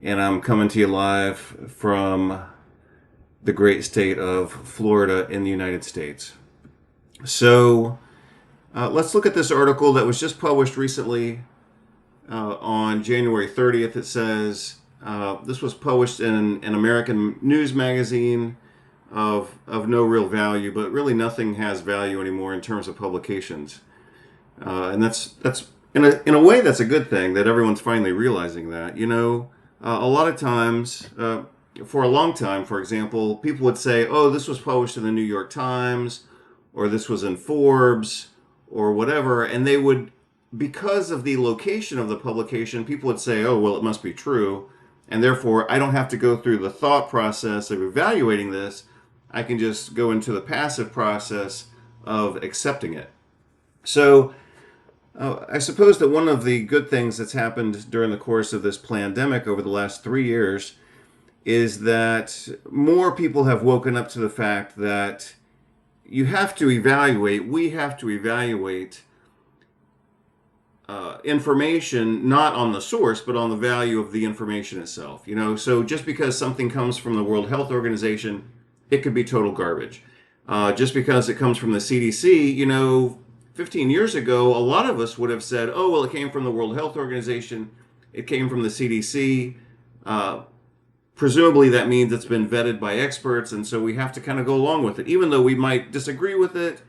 and I'm coming to you live from the great state of Florida in the United States. So let's look at this article that was just published recently on January 30th. It says this was published in an American news magazine of no real value, but really nothing has value anymore in terms of publications. And that's in a way that's a good thing that everyone's finally realizing that. A lot of times, for a long time, for example, people would say, "Oh, this was published in the New York Times," or "This was in Forbes," or whatever, and they would, because of the location of the publication, people would say, "Oh, well, it must be true," and therefore I don't have to go through the thought process of evaluating this. I can just go into the passive process of accepting it. So I suppose that one of the good things that's happened during the course of this pandemic over the last 3 years is that more people have woken up to the fact that we have to evaluate information not on the source, but on the value of the information itself. So just because something comes from the World Health Organization, it could be total garbage. Just because it comes from the CDC, 15 years ago, a lot of us would have said, "Oh, well, it came from the World Health Organization. It came from the CDC. Presumably that means it's been vetted by experts, and so we have to kind of go along with it." Even though we might disagree with it,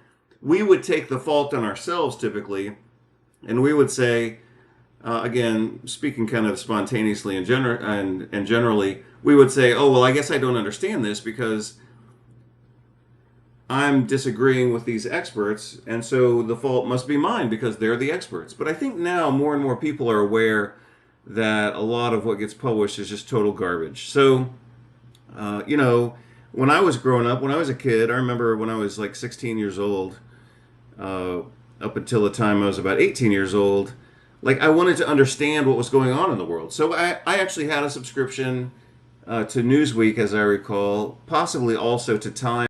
we would take the fault on ourselves typically, and we would say, again, speaking kind of spontaneously and generally, we would say, "Oh, well, I guess I don't understand this because I'm disagreeing with these experts, and so the fault must be mine because they're the experts." But I think now more and more people are aware that a lot of what gets published is just total garbage. So, when I was growing up, when I was a kid, I remember when I was like 16 years old, up until the time I was about 18 years old, like I wanted to understand what was going on in the world. So I actually had a subscription to Newsweek, as I recall, possibly also to Time.